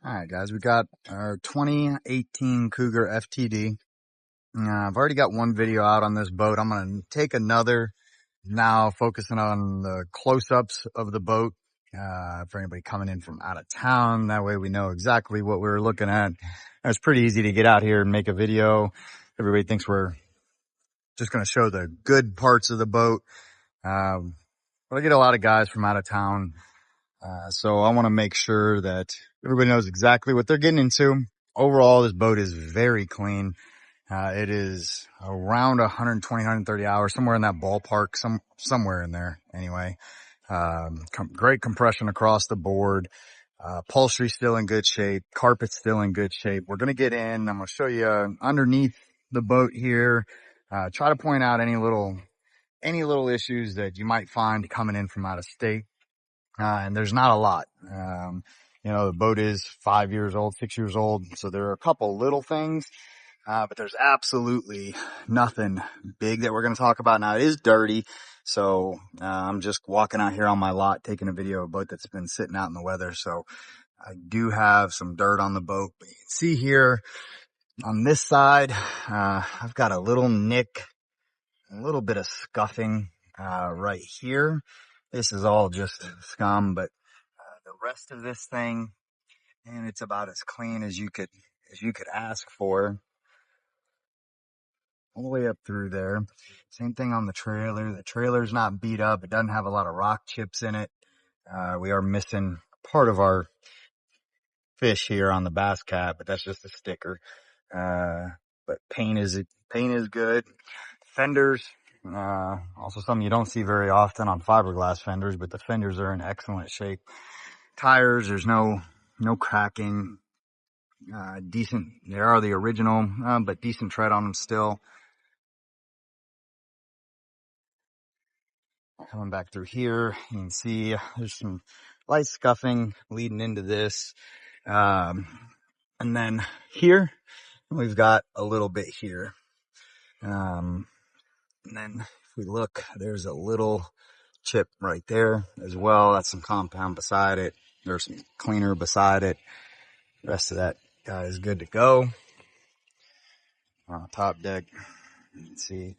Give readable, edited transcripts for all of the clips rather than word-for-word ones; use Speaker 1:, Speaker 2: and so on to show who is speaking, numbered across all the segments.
Speaker 1: All right, guys, we got our 2018 Cougar FTD. I've already got one video out on this boat. I'm going to take another now, focusing on the close-ups of the boat for anybody coming in from out of town. That way we know exactly what we're looking at. It's pretty easy to get out here and make a video. Everybody thinks we're just going to show the good parts of the boat. But I get a lot of guys from out of town. So I want to make sure that everybody knows exactly what they're getting into. Overall, this boat is very clean. It is around 120, 130 hours, somewhere in that ballpark, somewhere in there anyway. Great compression across the board. Upholstery still in good shape. Carpet's still in good shape. We're going to get in. I'm going to show you underneath the boat here. Try to point out any little issues that you might find coming in from out of state. And there's not a lot. The boat is 5 years old, 6 years old. So there are a couple little things, but there's absolutely nothing big that we're going to talk about. Now, it is dirty. So, I'm just walking out here on my lot, taking a video of a boat that's been sitting out in the weather. So I do have some dirt on the boat, but you can see here on this side, I've got a little nick, a little bit of scuffing, right here. This is all just scum, but the rest of this thing, and it's about as clean as you could ask for. All the way up through there. Same thing on the trailer. The trailer's not beat up. It doesn't have a lot of rock chips in it. We are missing part of our fish here on the Basscat, but that's just a sticker. But paint is good. Fenders, also something you don't see very often on fiberglass fenders, but the fenders are in excellent shape. Tires, there's no cracking. Decent. They are the original, but decent tread on them still. Coming back through here, you can see there's some light scuffing leading into this. And then here, we've got a little bit here. And then if we look, there's a little chip right there as well. That's some compound beside it. There's some cleaner beside it. The rest of that guy is good to go. On the top deck, you can see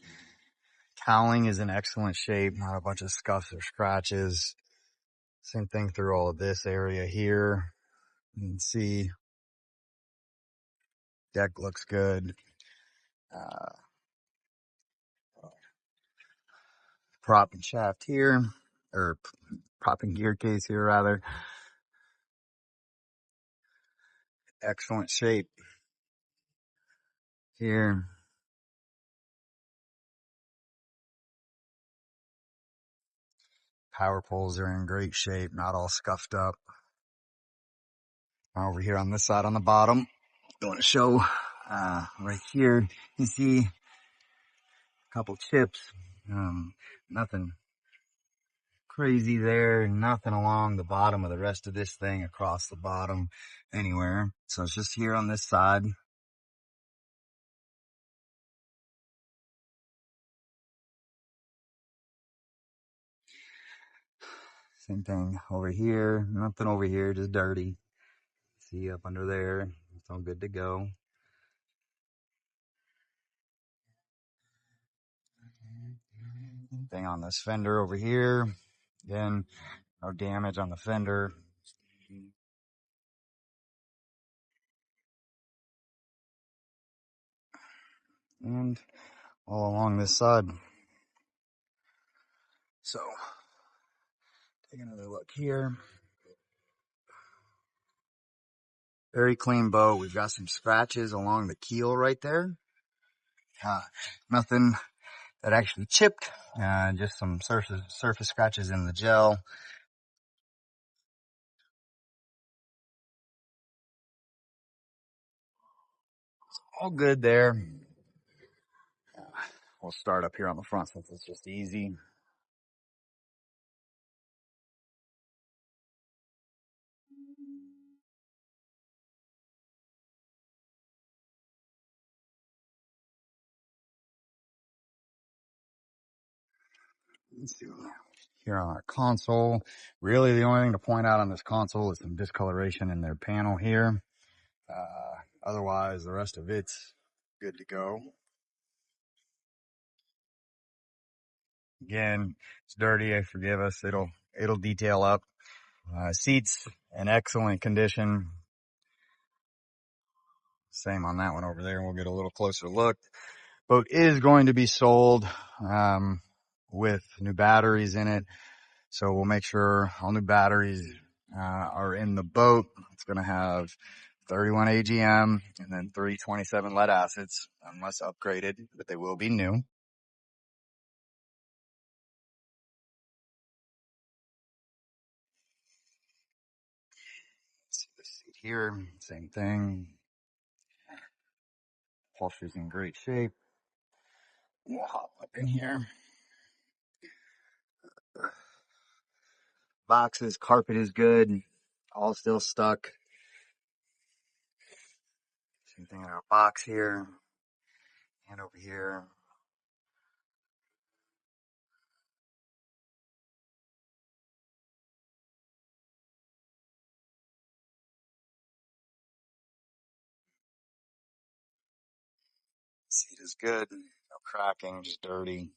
Speaker 1: cowling is in excellent shape. Not a bunch of scuffs or scratches. Same thing through all of this area here. You can see deck looks good. Prop and shaft here, or prop and gear case here rather. Excellent shape here. Power poles are in great shape, not all scuffed up. Over here on this side on the bottom, I want to show right here, you see a couple chips. Nothing crazy there, nothing along the bottom of the rest of this thing, across the bottom, anywhere. So it's just here on this side. Same thing over here, nothing over here, just dirty. See up under there, it's all good to go. Thing on this fender over here, again, no damage on the fender. And all along this side. So, take another look here. Very clean boat. We've got some scratches along the keel right there. Nothing that actually chipped, just some surface scratches in the gel. All good there. We'll start up here on the front since it's just easy. Let's see. here on our console. Really, the only thing to point out on this console is some discoloration in their panel here. Otherwise, the rest of it's good to go. Again, it's dirty. Forgive us. It'll detail up. Seats in excellent condition. Same on that one over there. We'll get a little closer look. Boat is going to be sold with new batteries in it. So we'll make sure all new batteries are in the boat. It's going to have 31 AGM and then 327 lead acids, unless upgraded, but they will be new. See the seat here, same thing. Upholstery's in great shape. We'll hop up in here. Boxes, carpet is good, all still stuck. Same thing in our box here and over here. Seat is good, no cracking, just dirty.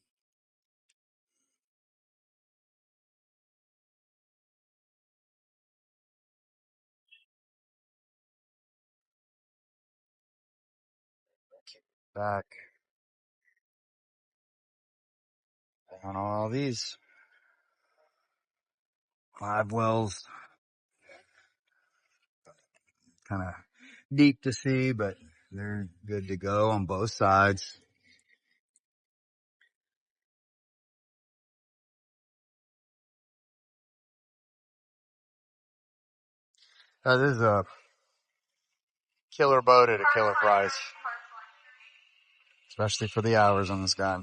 Speaker 1: Back on all these 5 wells, kind of deep to see, but they're good to go on both sides. This is a killer boat at a killer price, especially for the hours on this guy.